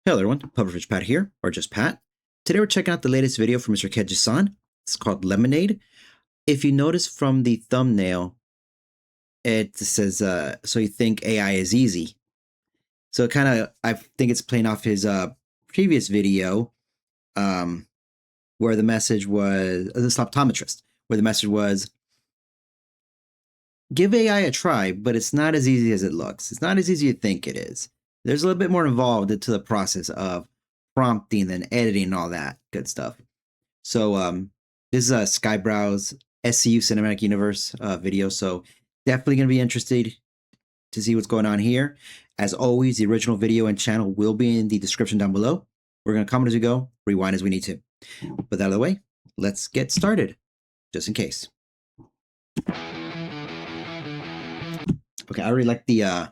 Hello everyone, Publisher's Pat here, or just Pat. Today we're checking out the latest video from Mr. Jiisan. It's called Lemonade. If you notice from the thumbnail, it says, so you think AI is easy. So it kind of, I think it's playing off his previous video, where the message was, the optometrist, where the message was, give AI a try, but it's not as easy as it looks. It's not as easy as you think it is. There's a little bit more involved into the process of prompting and editing and all that good stuff. So this is a Skybrow's SCU Cinematic Universe video, so definitely going to be interested to see what's going on here. As always, the original video and channel will be in the description down below. We're going to comment as we go, rewind as we need to. With that out of the way, let's get started, just in case. Okay, I already like the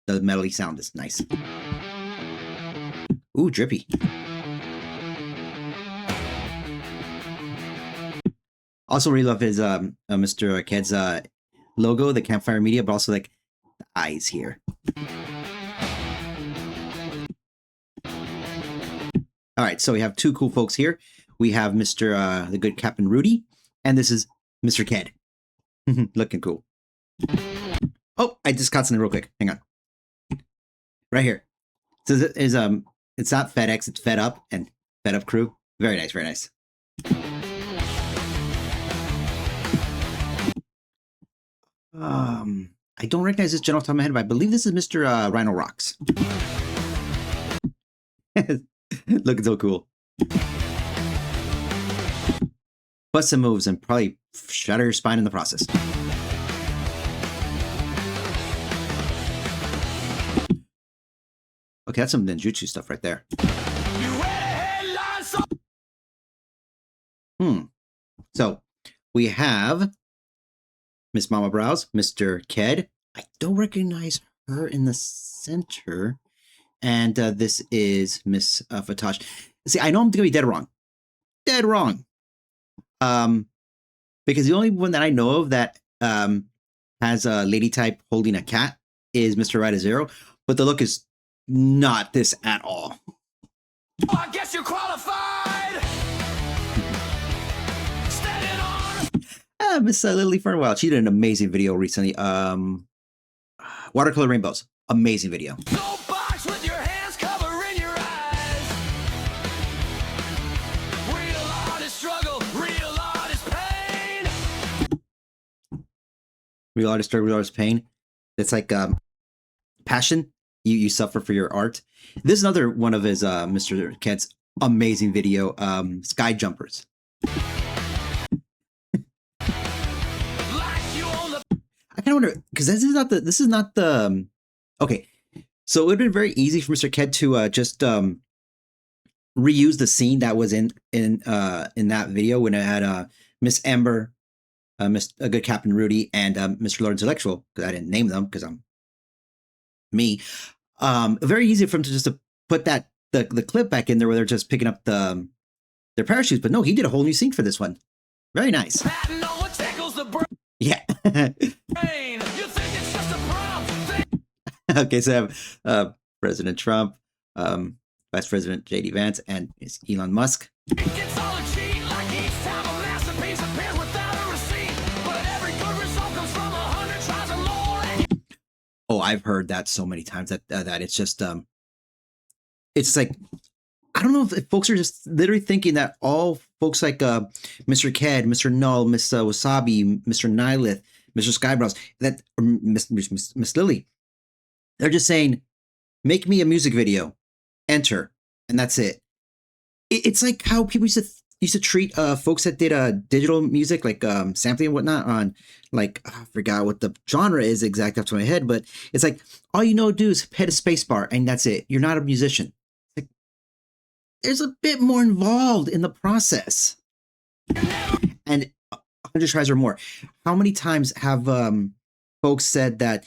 metally sound. It's nice. Ooh, drippy. Also really love his Mr. Ked's logo, the Campfire Media, but also like the eyes here. All right, so we have two cool folks here. We have Mr. The good Captain Rudy, and this is Mr. Ked. Looking cool. Oh, I just caught something real quick. Hang on. Right here. So this is it's not FedEx, it's Fed Up and Fed Up Crew. Very nice, very nice. I don't recognize this general off the top of my head, but I believe this is Mr. Rhino Rocks. Looking so cool. Bust some moves and probably shatter your spine in the process. Okay, that's some ninjutsu stuff right there. So we have Miss Mama Brows, Mr. Ked. I don't recognize her in the center. And this is Miss Fatash. See, I know I'm going to be dead wrong. Dead wrong. Because the only one that I know of that has a lady type holding a cat is Mr. Rida Zero. But the look is not this at all. Oh, I guess you're qualified. Miss Lily Fernwell, she did an amazing video recently. Watercolor Rainbows, amazing video. No box with your hands covering your eyes. Real artist struggle, real artist pain. Real artist struggle, real artist pain. It's like passion. You suffer for your art. This is another one of his Mr. Ked's amazing video, Sky Jumpers. I kind of wonder, because this is not the okay. So it would have been very easy for Mr. Ked to just reuse the scene that was in that video when it had Miss Amber, Miss a good Captain Rudy, and Mr. Lord Intellectual, because I didn't name them because I'm me. Very easy for him to just put that the clip back in there where they're just picking up their parachutes, but no, he did a whole new scene for this one. Very nice. Yeah. Okay, so I have President Trump, Vice President J.D. Vance, and Elon Musk. Oh, I've heard that so many times that it's just like, I don't know if folks are just literally thinking that all folks like Mr. Ked, Mr. Null, Miss Wasabi, Mr. Nihilith, Mr. Skybrows, that Miss Lily, they're just saying, make me a music video, enter, and that's it. It's like how people used to treat folks that did digital music, like sampling and whatnot, on like, I forgot what the genre is exactly off the top of my head, but it's like all you know to do is hit a space bar and that's it. You're not a musician. Like, there's a bit more involved in the process. And 100 tries or more. How many times have folks said that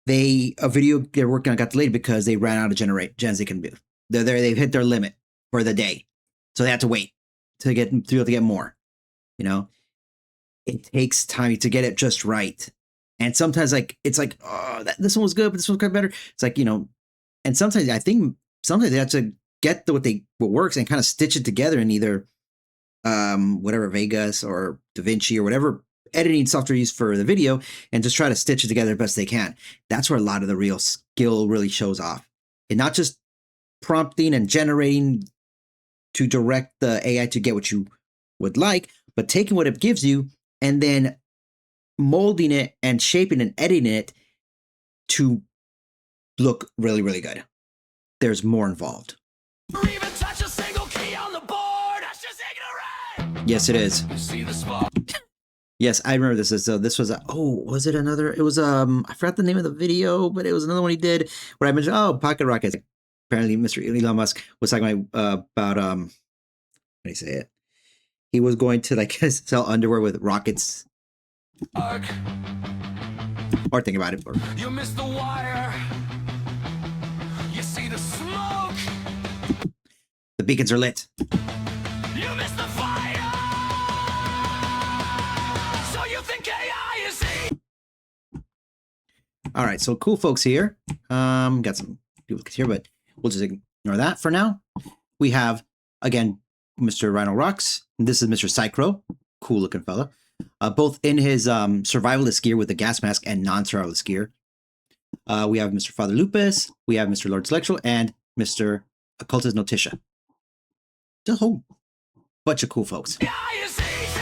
a video they're working on got delayed because they ran out of gens they can do? They've hit their limit for the day, so they had to wait to be able to get more. You know, it takes time to get it just right, and sometimes it's like, oh, this one was good, but this one's quite better. It's like, and sometimes I think they have to get what works and kind of stitch it together in either whatever Vegas or DaVinci or whatever editing software used for the video, and just try to stitch it together the best they can. That's where a lot of the real skill really shows off, and not just prompting and generating to direct the AI to get what you would like, but taking what it gives you and then molding it and shaping and editing it to look really, really good. There's more involved. Or even touch a single key on the board. That's just ignorant. Yes, it is. You see the smoke? Yes, I remember this. This was was it another? It was I forgot the name of the video, but it was another one he did where I mentioned pocket rockets. Apparently, Mr. Elon Musk was talking about how do you say it? He was going to like sell underwear with rockets. Arc. Or think about it. Or, You missed the wire. You see the smoke. the beacons are lit. You missed the fire. So you think AI is easy? All right, so cool folks here. Got some duplicates here, but we'll just ignore that for now. We have again Mr. Rhino Rocks. This is Mr. Psychro, cool looking fella. Both in his survivalist gear with the gas mask and non-survivalist gear. We have Mr. Father Lupus, we have Mr. Lord Selectual, and Mr. Occultist Notitia. Just a whole bunch of cool folks. AI is easy.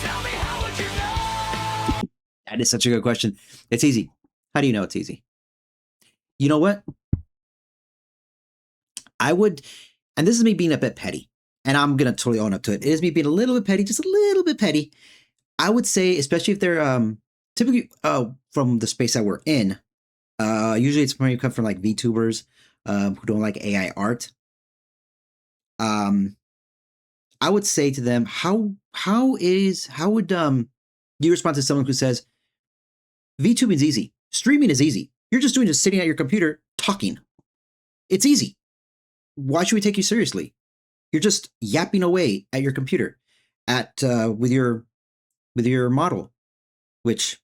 Tell me, how would you know? That is such a good question. It's easy. How do you know it's easy? You know what? I would, and this is me being a bit petty, and I'm going to totally own up to it. It is me being a little bit petty, just a little bit petty. I would say, especially if they're typically from the space that we're in, usually it's when you come from like VTubers who don't like AI art. I would say to them, how would you respond to someone who says VTubing is easy, streaming is easy, you're just sitting at your computer talking, it's easy, why should we take you seriously? You're just yapping away at your computer with your model, which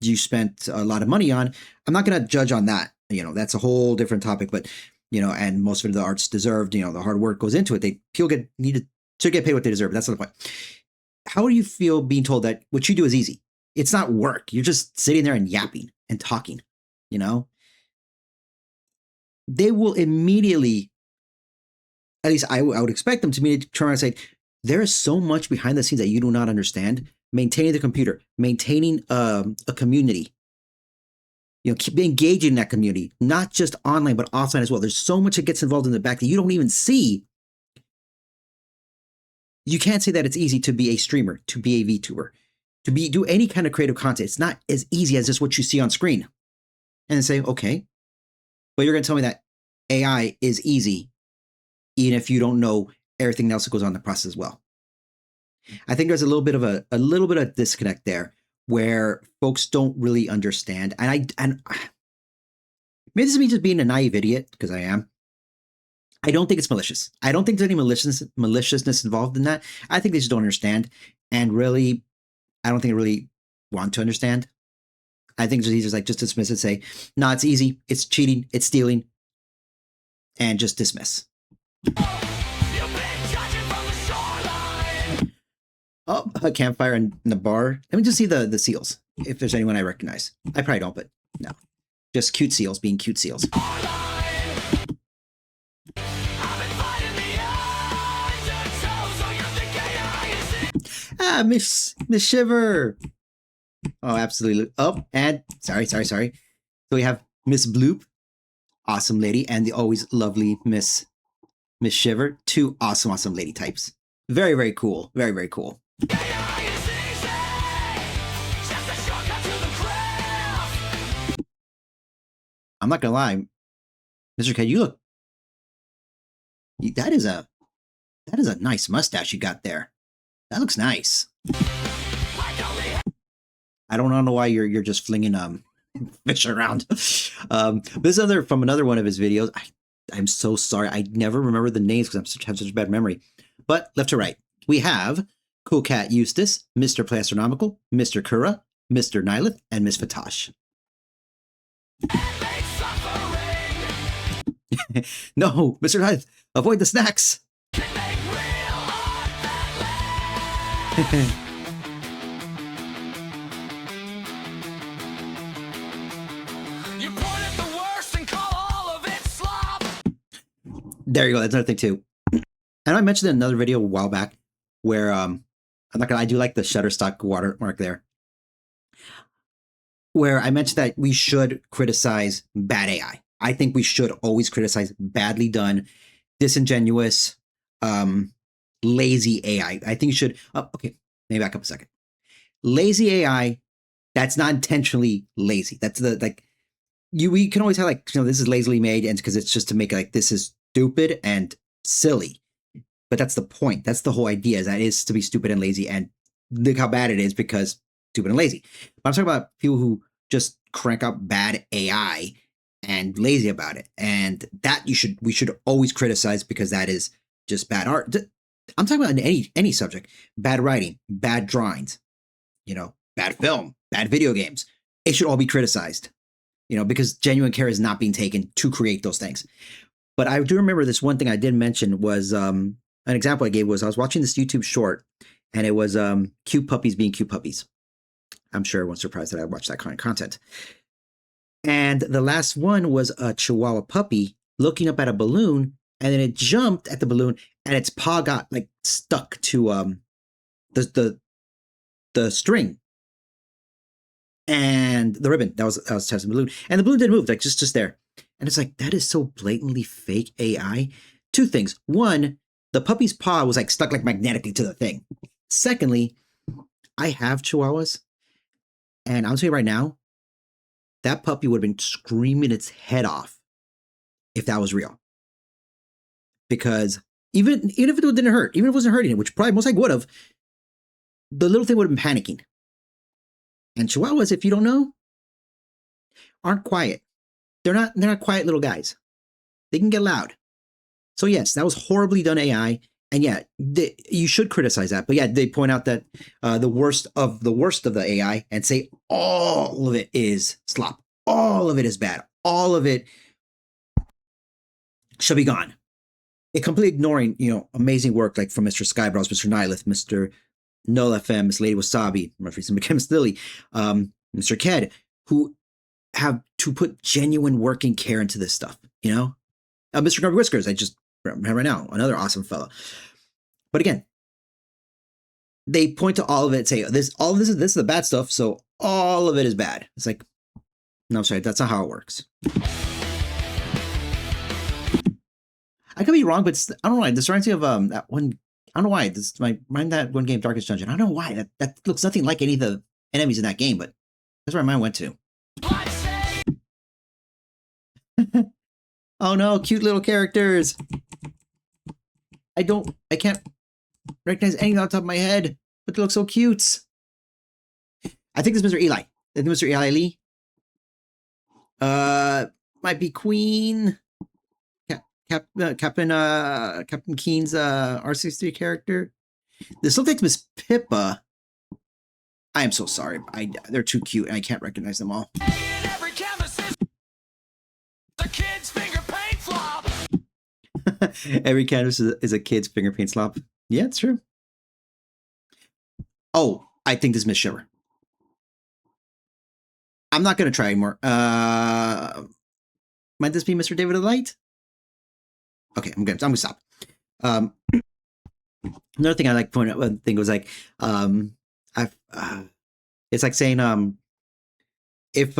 you spent a lot of money on. I'm not going to judge on that. That's a whole different topic, but and most of the art's deserved. The hard work goes into it. People should get paid what they deserve. But that's not the point. How do you feel being told that what you do is easy? It's not work. You're just sitting there and yapping and talking. They will immediately, at least I would expect them to me to turn around and say, there is so much behind the scenes that you do not understand. Maintaining the computer, maintaining a community, keep engaging in that community, not just online, but offline as well. There's so much that gets involved in the back that you don't even see. You can't say that it's easy to be a streamer, to be a VTuber, to do any kind of creative content. It's not as easy as just what you see on screen. And then say, okay, but you're going to tell me that AI is easy, even if you don't know everything else that goes on in the process as well. I think there's a little bit of disconnect there where folks don't really understand. And maybe this is me just being a naive idiot, because I am. I don't think it's malicious. I don't think there's any maliciousness involved in that. I think they just don't understand. And really, I don't think they really want to understand. I think it's just just dismiss it, say, no, it's easy, it's cheating, it's stealing, and just dismiss. Oh, a campfire in the bar. Let me just see the seals, if there's anyone I recognize. I probably don't, but no. Just cute seals being cute seals. Miss Shiver. Oh, absolutely. Oh, and sorry. So we have Miss Bloop, awesome lady, and the always lovely Miss Shiver. Two awesome lady types. Very, very cool. Very, very cool. I'm not gonna lie, Mr. K, you look. That is a nice mustache you got there. That looks nice. I don't know why you're just flinging fish around. This is from another one of his videos. I'm so sorry. I never remember the names because I have such a bad memory. But left to right, we have Cool Cat Eustace, Mr. Plastronomical, Mr. Kura, Mr. Nihilith, and Miss Fatash. No, Mr. Hyde, avoid the snacks. Can make real art that lasts. You point at the worst and call all of it slop. There you go. That's another thing too. And I mentioned in another video a while back where I'm not gonna. I do like the Shutterstock watermark there, where I mentioned that we should criticize bad AI. I think we should always criticize badly done, disingenuous, lazy AI. I think you should. Okay, maybe back up a second. Lazy AI, that's not intentionally lazy. That's the like you. We can always have like this is lazily made, and because it's just to make like this is stupid and silly. But that's the point. That's the whole idea. Is that it is to be stupid and lazy, and look how bad it is because stupid and lazy. But I'm talking about people who just crank out bad AI and lazy about it, and that we should always criticize because that is just bad art. I'm talking about any subject: bad writing, bad drawings, bad film, bad video games. It should all be criticized, because genuine care is not being taken to create those things. But I do remember this one thing I did mention was an example I gave was I was watching this YouTube short, and it was cute puppies being cute puppies. I'm sure everyone's surprised that I watched that kind of content. And the last one was a Chihuahua puppy looking up at a balloon, and then it jumped at the balloon, and its paw got like stuck to the string and the ribbon that was testing the balloon, and the balloon didn't move, like just there. And it's like that is so blatantly fake AI. Two things: one, the puppy's paw was like stuck like magnetically to the thing. Secondly, I have Chihuahuas, and I'll tell you right now, that puppy would have been screaming its head off if that was real. Because even if it didn't hurt, even if it wasn't hurting it, which probably most likely would have, the little thing would have been panicking. And Chihuahuas, if you don't know, aren't quiet. They're not quiet little guys. They can get loud. So yes, that was horribly done AI. And yeah, you should criticize that. But yeah, they point out that the worst of the AI and say all of it is slop. All of it is bad. All of it should be gone. It completely ignoring, amazing work like from Mr. Skybrows, Mr. Nihilith, Mr. Null FM, Miss Lady Wasabi, most recently Miss Lily, Mr. Ked, who have to put genuine working care into this stuff, Mr. Grumpy Whiskers, I just remember right now, another awesome fellow. But again, they point to all of it and say, this is the bad stuff, so all of it is bad. It's like, no, sorry, that's not how it works. I could be wrong, but I don't know why. This reminds me of that one. I don't know why. This mind that one game, Darkest Dungeon. I don't know why. That looks nothing like any of the enemies in that game, but that's where my mind went to. Oh no, cute little characters. I can't recognize anything off the top of my head, but they look so cute. I think it's Mr. Eli. I think Mr. Eli Lee. Might be Queen. Captain Keen's R63 character. This looks like Miss Pippa. I am so sorry. They're too cute and I can't recognize them all. Every canvas is the kid's finger paint flop. Every canvas is a kid's finger paint slop. Yeah, it's true. Oh, I think this is Miss Shiver. I'm not gonna try anymore. Might this be Mr. David of the Light? Okay, I'm gonna stop. Another thing I like to point out, one thing was like, it's like saying, if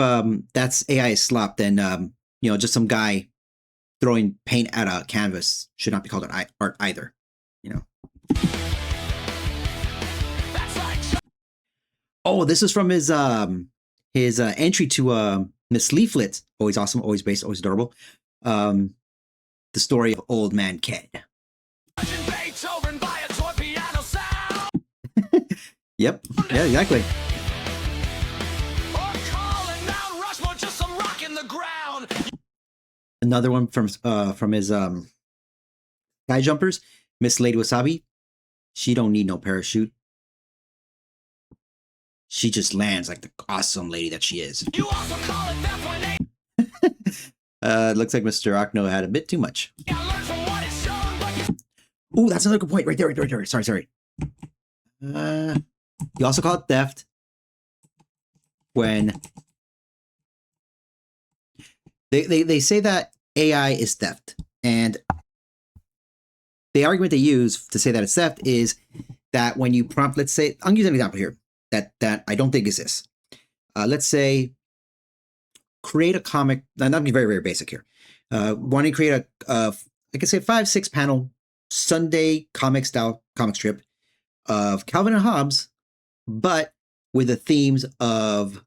that's AI slop, then just some guy throwing paint at a canvas should not be called art either. Oh, this is from his entry to Miss Leaflet. Always awesome, always based, always adorable. The story of Old Man Ked. Beethoven by a toy piano sound. Yep. Yeah, exactly. Or calling down Rushmore, just some rock in the ground. Another one from his Sky Jumpers, Miss Lady Wasabi. She don't need no parachute. She just lands like the awesome lady that she is. You also call it Death when they Looks like Mr. Ocno had a bit too much. Gotta learn from what is shown, but Ooh, that's another good point. Right there, right there, right there. Sorry. You also call it theft when they say that AI is theft. And the argument they use to say that it's theft is that when you prompt, let's say, I'll use an example here that I don't think exists. Let's say, create a comic. I'm not being very, very basic here. Want to create I can say 5-6 panel Sunday comic style comic strip of Calvin and Hobbes, but with the themes of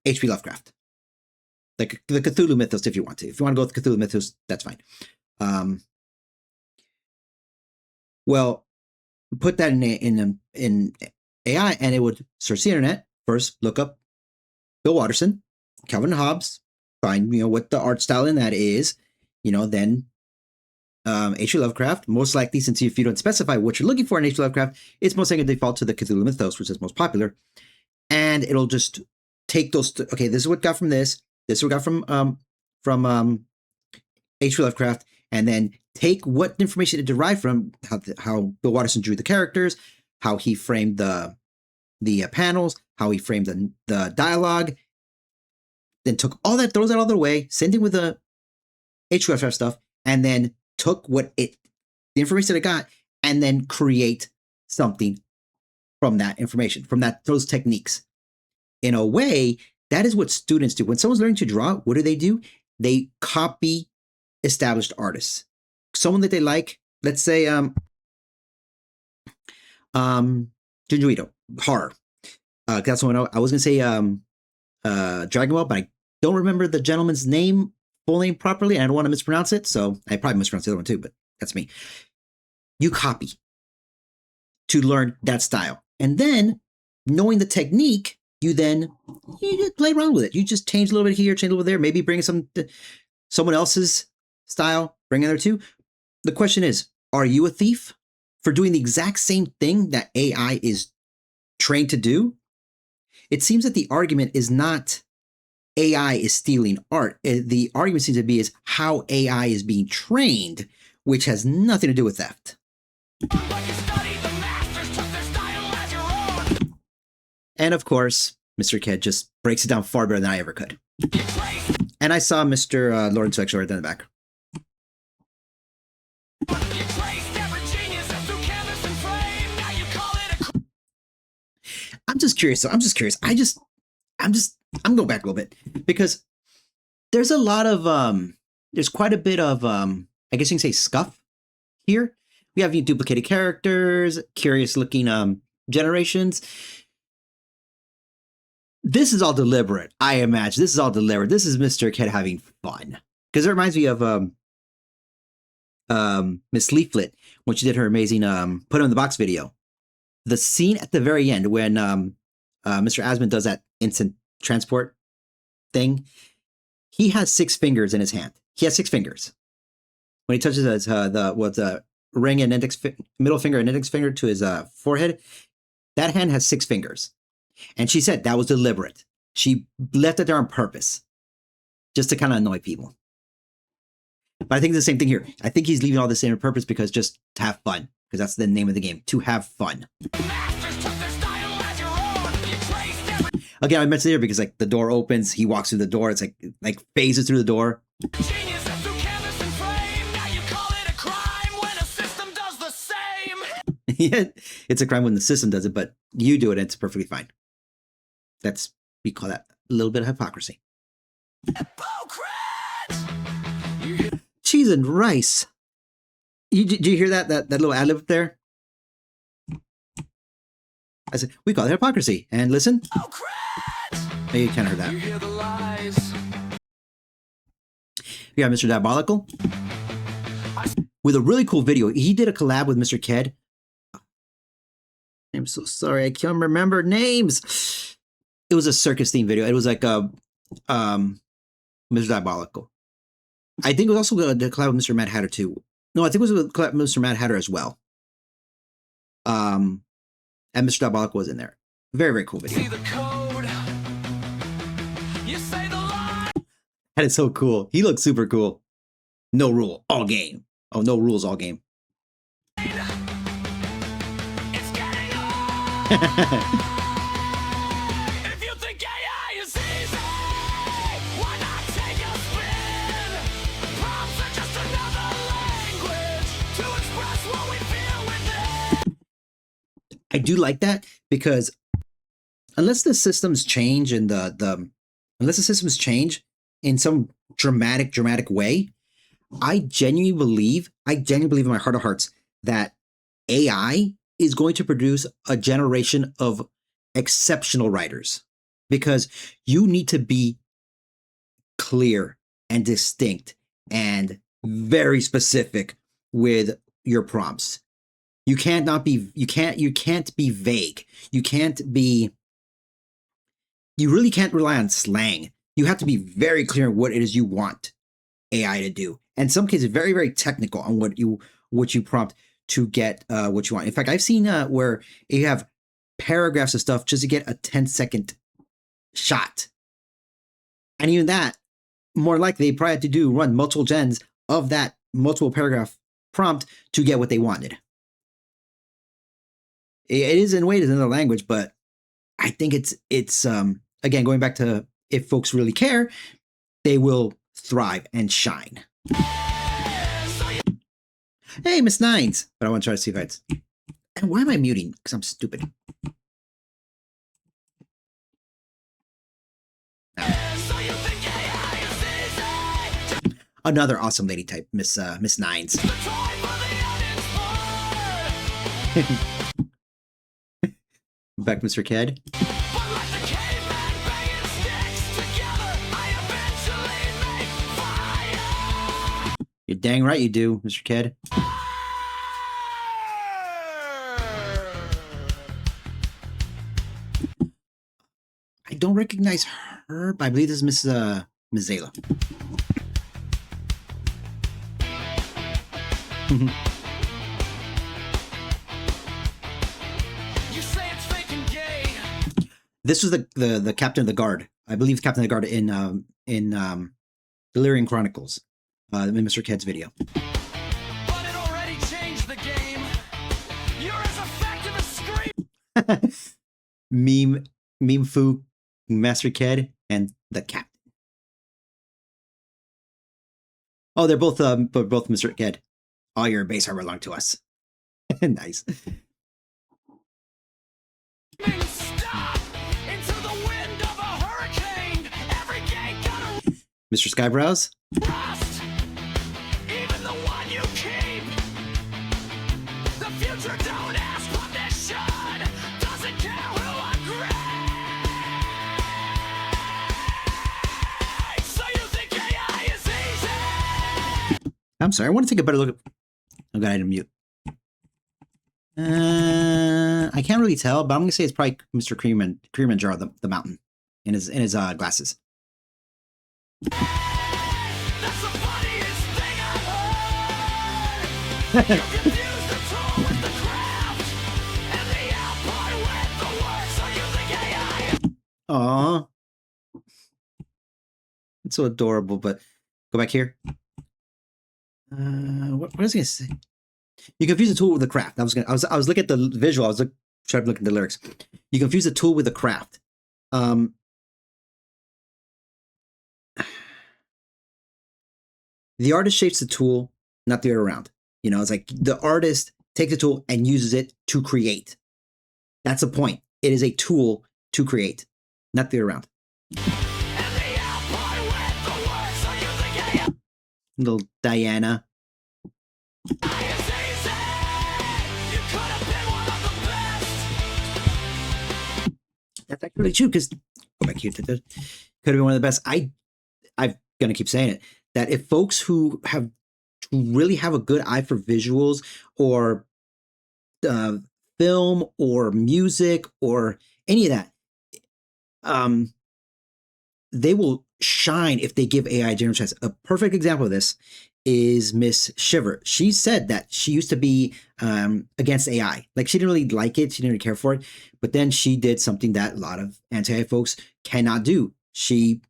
H.P. Lovecraft, like the Cthulhu mythos. If you want to go with Cthulhu mythos, that's fine. Well, put that in AI, and it would search the internet first, look up Bill Watterson, Calvin and Hobbes, find what the art style in that is, then H.P. Lovecraft. Most likely, since if you don't specify what you're looking for in H.P. Lovecraft, it's most likely to default to the Cthulhu mythos, which is most popular, and it'll just take those. Okay, this is what got from this. This is what got from H.P. Lovecraft, and then take what information it derived from how Bill Watterson drew the characters, how he framed the panels, how he framed the dialogue, then took all that, throws that all the way, sent it with the H.P. Lovecraft stuff, and then took the information that it got, and then create something from that information, from those techniques. In a way, that is what students do. When someone's learning to draw, what do? They copy established artists. Someone that they like, let's say Junji Ito, horror. That's what I was gonna say Dragon Ball, but I don't remember the gentleman's full name properly, and I don't want to mispronounce it, so I probably mispronounced the other one too, but that's me. You copy to learn that style. And then, knowing the technique, you just play around with it. You just change a little bit here, change a little bit there, maybe bring someone else's style, bring it there too. The question is, are you a thief for doing the exact same thing that AI is trained to do? It seems that the argument is not AI is stealing art. The argument seems to be is how AI is being trained, which has nothing to do with theft. like you studied, the masters took their style as your own. And of course, Mr. Ked just breaks it down far better than I ever could. You trace, And I saw Mr. Lawrence actually right there in the back. you traced every genius through canvas and frame. Now you call it a I'm just curious. I'm going back a little bit because there's a lot of there's quite a bit of I guess you can say scuff here. We have duplicated characters, curious looking generations. This is all deliberate, I imagine. This is all deliberate. This is Mr. Ked having fun. Because it reminds me of Miss Leaflet when she did her amazing Put 'em in the Box video. The scene at the very end when Mr. Asmund does that instant transport thing, he has 6 fingers in his hand. He has 6 fingers. When he touches the ring and middle finger and index finger to his forehead, that hand has 6 fingers. And she said that was deliberate. She left it there on purpose, just to kind of annoy people. But I think it's the same thing here. I think he's leaving all this in on purpose because just to have fun, because that's the name of the game, to have fun. masters took their style as your own. You traced every Again, I mentioned it here because like the door opens, he walks through the door, it's like phases through the door. genius through canvas and frame. Now you call it a crime when a system does the same. Yeah, it's a crime when the system does it, but you do it and it's perfectly fine. We call that a little bit of hypocrisy. Hypocrite! You hit Cheese and rice. Did you hear that little ad lib there? I said, we call it hypocrisy. And listen, hypocrite! maybe you kind of heard that. You hear the lies. We got Mr. Diabolical with a really cool video. He did a collab with Mr. Ked. I'm so sorry, I can't remember names. It was a circus themed video. It was like Mr. Diabolical. I think it was also the collab with Mr. Mad Hatter too. No, I think it was with collab with Mr. Mad Hatter as well. And Mr. Diabolical was in there. Very, very cool video. See the code. You say the lie. That is so cool. He looks super cool. No rule, all game. Oh, no rules, all game. It's getting old. If you think AI is easy, why not take a spin? Prompts are just another language to express what we feel within. I do like that because unless the systems change and unless the systems change in some dramatic way, I genuinely believe in my heart of hearts that AI is going to produce a generation of exceptional writers because you need to be clear and distinct and very specific with your prompts. You can't be vague. You really can't rely on slang. You have to be very clear on what it is you want AI to do. And in some cases, very, very technical on what you prompt to get what you want. In fact, I've seen where you have paragraphs of stuff just to get a 10-second shot. And even that, more likely, they probably had to run multiple gens of that multiple paragraph prompt to get what they wanted. It is in ways another language, but I think it's again, going back to if folks really care, they will thrive and shine. Hey, Miss Nines. But I want to try to see if it's. And why am I muting? Because I'm stupid. Another awesome lady type, Miss Nines. Back, Mr. Ked. You're dang right you do, Mr. Ked. I don't recognize her, but I believe this is Miss Zayla. You say it's fake and gay. This was the captain of the guard. I believe the captain of the guard in Delirium Chronicles, in Mr. Ked's video. But it already changed the game. You're as effective as scream. Meme Fu, Master Ked, and the captain. Oh, they're both Mr. Ked. All your base armor belong to us. Nice. Stop into the wind of a hurricane. Every gate got a Mr. Skybrows. rust. Even the one you keep. The future don't ask, but they should. Doesn't care who agrees. So you think AI is easy? I'm sorry. I want to take a better look at. Oh god, I didn't mute. I can't really tell, but I'm gonna say it's probably Mr. Kilimanjaro, the mountain, in his glasses. That's the funniest thing I've heard. You confuse the tool with the craft, and the output with the words. So you think AI is Aw. It's so adorable, but go back here. What was I gonna say? You confuse the tool with the craft. I was looking at the visual. I was trying to look at the lyrics. You confuse the tool with the craft. The artist shapes the tool, not the other way around. You know, it's like the artist takes the tool and uses it to create. That's the point. It is a tool to create, not the other way around. and the output with the words. So you think AI Little Diana. is easy? You could have been one of the best. That's actually true because go back here to the could have been one of the best. I'm gonna keep saying it that if folks who really have a good eye for visuals or film or music or any of that, they will shine if they give AI a general chance. A perfect example of this is Miss Shiver. She said that she used to be against AI. Like she didn't really like it. She didn't really care for it. But then she did something that a lot of anti-AI folks cannot do. She,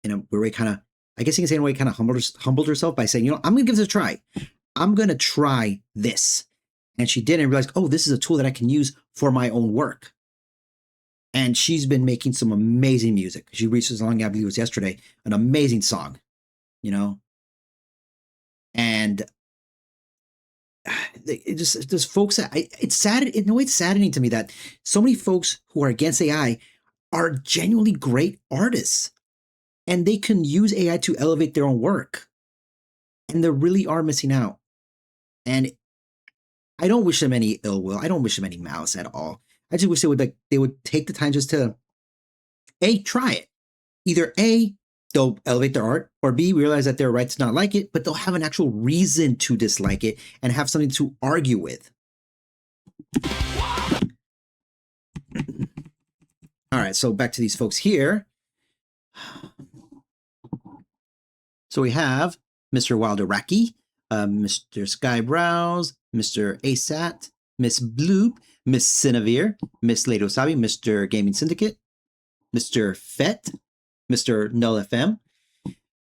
in a way, kind of I guess you can say in a way, kind of humbled herself by saying, I'm going to give this a try. I'm going to try this. And she did and realized, oh, this is a tool that I can use for my own work. And she's been making some amazing music. She released a song, I believe it was yesterday, an amazing song, and it just folks that it's sad. In a way, it's saddening to me that so many folks who are against AI are genuinely great artists, and they can use AI to elevate their own work, and they really are missing out. And I don't wish them any ill will. I don't wish them any malice at all. I just wish they would take the time just to try it. Either they'll elevate their art, or B, realize that they're right to not like it, but they'll have an actual reason to dislike it and have something to argue with. All right, so back to these folks here. So we have Mr. Wilderaki, Mr. Skybrows, Mr. ASAT, Miss Bloop, Miss Cinevere, Miss Lady Wasabi, Mr. Gaming Syndicate, Mr. Fett, Mr. Null FM,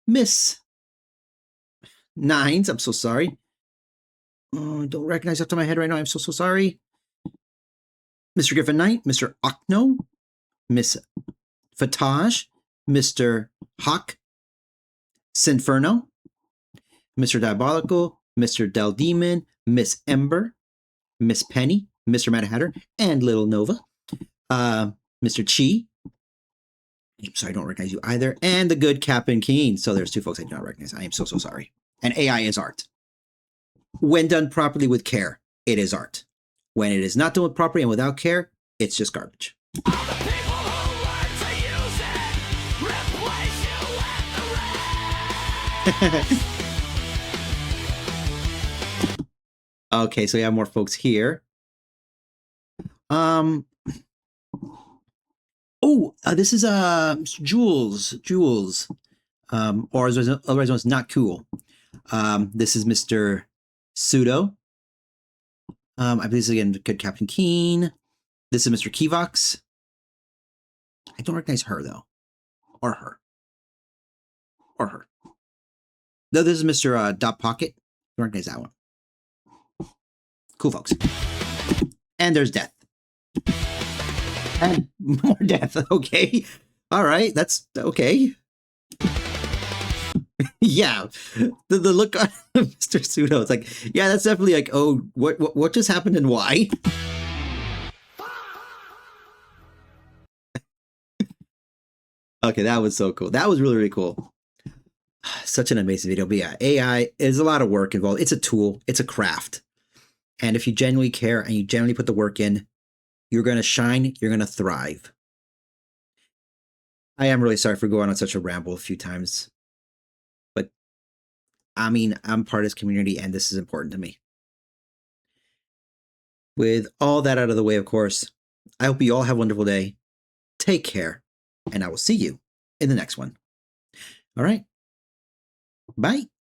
Miss Nines, I'm so sorry. Oh, I don't recognize off the top of my head right now. I'm so sorry. Mr. Griffin Knight, Mr. Ocno, Miss Fatage, Mr. Hawk, Sinferno, Mr. Diabolical, Mr. Del Demon, Miss Ember, Miss Penny, Mr. Mad Hatter, and Little Nova, Mr. Chi. I'm sorry, I don't recognize you either. And the good Captain Keen. So there's two folks I do not recognize. I am so sorry. And AI is art. When done properly with care, it is art. When it is not done properly and without care, it's just garbage. All the people who learn to use it replace you with the rest. Okay, so we have more folks here. This is Jules, or otherwise known as Not Cool. This is Mr. Pseudo. I believe this is again good Captain Keen. This is Mr. Kivox. I don't recognize her though, or her. No, this is Mr. Dot Pocket. Don't recognize that one. Cool folks. And there's Death. And more Death. Okay. All right. That's okay. Yeah. The look on Mr. Pseudo. It's like, yeah, that's definitely like, oh, what just happened and why? Okay, that was so cool. That was really, really cool. Such an amazing video. But yeah, AI is a lot of work involved. It's a tool. It's a craft. And if you genuinely care and you genuinely put the work in, you're going to shine. You're going to thrive. I am really sorry for going on such a ramble a few times. But, I mean, I'm part of this community and this is important to me. With all that out of the way, of course, I hope you all have a wonderful day. Take care. And I will see you in the next one. All right. Bye.